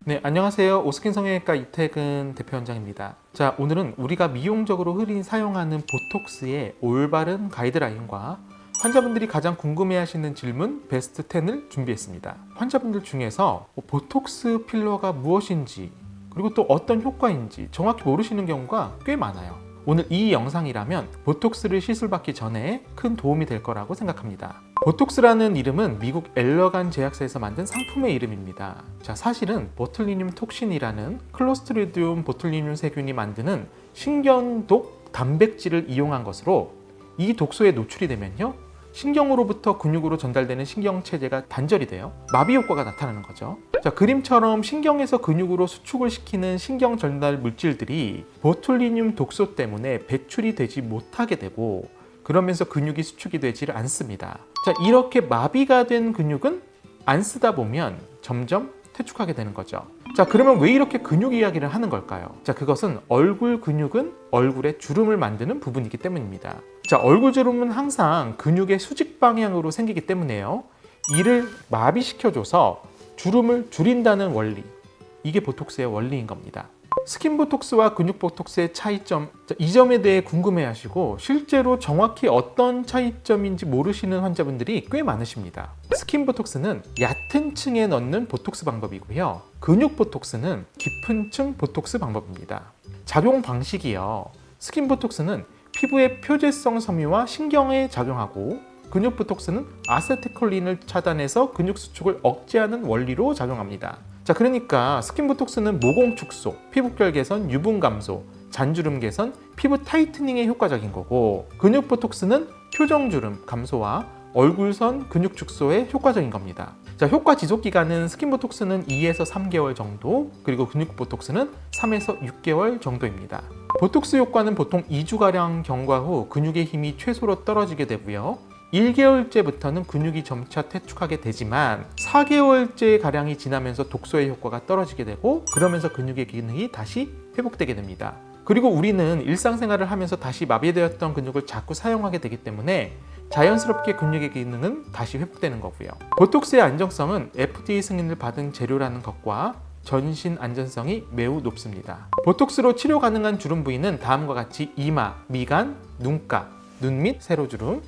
네, 안녕하세요. 오스킨 성형외과 이태근 대표원장입니다. 자, 오늘은 우리가 미용적으로 흔히 사용하는 보톡스의 올바른 가이드라인과 환자분들이 가장 궁금해하시는 질문 베스트 10을 준비했습니다. 환자분들 중에서 보톡스 필러가 무엇인지 그리고 또 어떤 효과인지 정확히 모르시는 경우가 꽤 많아요. 오늘 이 영상이라면 보톡스를 시술받기 전에 큰 도움이 될 거라고 생각합니다. 보톡스라는 이름은 미국 엘러간 제약사에서 만든 상품의 이름입니다. 자, 사실은 보툴리늄 톡신이라는 클로스트리디움 보툴리늄 세균이 만드는 신경독 단백질을 이용한 것으로 이 독소에 노출이 되면요, 신경으로부터 근육으로 전달되는 신경체제가 단절이 돼요. 마비 효과가 나타나는 거죠. 자, 그림처럼 신경에서 근육으로 수축을 시키는 신경 전달 물질들이 보툴리늄 독소 때문에 배출이 되지 못하게 되고, 그러면서 근육이 수축이 되지를 않습니다. 자, 이렇게 마비가 된 근육은 안 쓰다 보면 점점 퇴축하게 되는 거죠. 자, 그러면 왜 이렇게 근육 이야기를 하는 걸까요? 자, 그것은 얼굴 근육은 얼굴에 주름을 만드는 부분이기 때문입니다. 자, 얼굴 주름은 항상 근육의 수직 방향으로 생기기 때문에요. 이를 마비시켜줘서 주름을 줄인다는 원리, 이게 보톡스의 원리인 겁니다. 스킨 보톡스와 근육 보톡스의 차이점, 이 점에 대해 궁금해하시고 실제로 정확히 어떤 차이점인지 모르시는 환자분들이 꽤 많으십니다. 스킨 보톡스는 얕은 층에 넣는 보톡스 방법이고요, 근육 보톡스는 깊은 층 보톡스 방법입니다. 작용 방식이요, 스킨 보톡스는 피부의 표재성 섬유와 신경에 작용하고, 근육 보톡스는 아세틸콜린을 차단해서 근육 수축을 억제하는 원리로 작용합니다. 자, 그러니까 스킨 보톡스는 모공 축소, 피부결 개선, 유분 감소, 잔주름 개선, 피부 타이트닝에 효과적인 거고, 근육 보톡스는 표정주름 감소와 얼굴선 근육 축소에 효과적인 겁니다. 자, 효과 지속 기간은 스킨 보톡스는 2에서 3개월 정도, 그리고 근육 보톡스는 3에서 6개월 정도입니다. 보톡스 효과는 보통 2주가량 경과 후 근육의 힘이 최소로 떨어지게 되고요, 1개월째부터는 근육이 점차 퇴축하게 되지만 4개월째 가량이 지나면서 독소의 효과가 떨어지게 되고, 그러면서 근육의 기능이 다시 회복되게 됩니다. 그리고 우리는 일상생활을 하면서 다시 마비되었던 근육을 자꾸 사용하게 되기 때문에 자연스럽게 근육의 기능은 다시 회복되는 거고요. 보톡스의 안정성은 FDA 승인을 받은 재료라는 것과 전신 안전성이 매우 높습니다. 보톡스로 치료 가능한 주름 부위는 다음과 같이 이마, 미간, 눈가, 눈 밑 세로주름,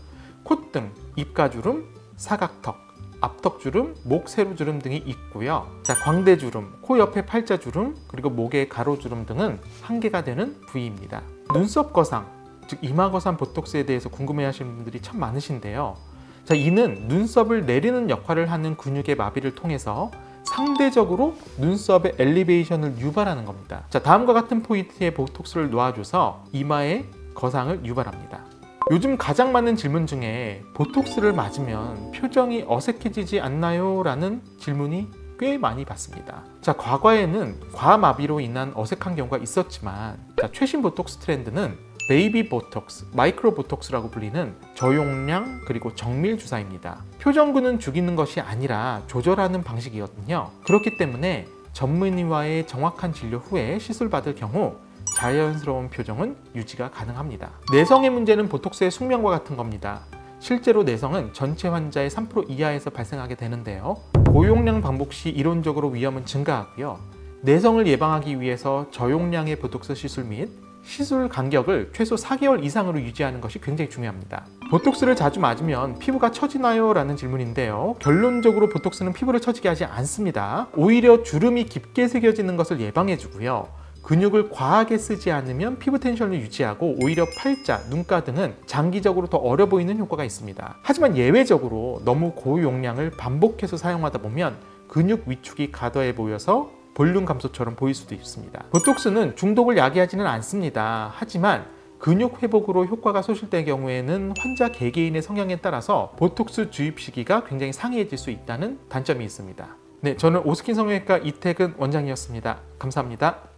콧등, 입가주름, 사각턱, 앞턱주름, 목 세로주름 등이 있고요. 자, 광대주름, 코 옆에 팔자주름, 그리고 목의 가로주름 등은 한계가 되는 부위입니다. 눈썹 거상, 즉 이마 거상 보톡스에 대해서 궁금해하시는 분들이 참 많으신데요. 자, 이는 눈썹을 내리는 역할을 하는 근육의 마비를 통해서 상대적으로 눈썹의 엘리베이션을 유발하는 겁니다. 자, 다음과 같은 포인트에 보톡스를 놓아줘서 이마의 거상을 유발합니다. 요즘 가장 많은 질문 중에 보톡스를 맞으면 표정이 어색해지지 않나요? 라는 질문이 꽤 많이 받습니다. 자, 과거에는 과마비로 인한 어색한 경우가 있었지만, 자, 최신 보톡스 트렌드는 베이비 보톡스, 마이크로 보톡스라고 불리는 저용량 그리고 정밀 주사입니다. 표정근은 죽이는 것이 아니라 조절하는 방식이거든요. 그렇기 때문에 전문의와의 정확한 진료 후에 시술받을 경우 자연스러운 표정은 유지가 가능합니다. 내성의 문제는 보톡스의 숙명과 같은 겁니다. 실제로 내성은 전체 환자의 3% 이하에서 발생하게 되는데요, 고용량 반복 시 이론적으로 위험은 증가하고요, 내성을 예방하기 위해서 저용량의 보톡스 시술 및 시술 간격을 최소 4개월 이상으로 유지하는 것이 굉장히 중요합니다. 보톡스를 자주 맞으면 피부가 처지나요? 라는 질문인데요, 결론적으로 보톡스는 피부를 처지게 하지 않습니다. 오히려 주름이 깊게 새겨지는 것을 예방해 주고요, 근육을 과하게 쓰지 않으면 피부 텐션을 유지하고 오히려 팔자, 눈가 등은 장기적으로 더 어려 보이는 효과가 있습니다. 하지만 예외적으로 너무 고용량을 반복해서 사용하다 보면 근육 위축이 과도해 보여서 볼륨 감소처럼 보일 수도 있습니다. 보톡스는 중독을 야기하지는 않습니다. 하지만 근육 회복으로 효과가 소실될 경우에는 환자 개개인의 성향에 따라서 보톡스 주입 시기가 굉장히 상이해질 수 있다는 단점이 있습니다. 네, 저는 오스킨 성형외과 이태근 원장이었습니다. 감사합니다.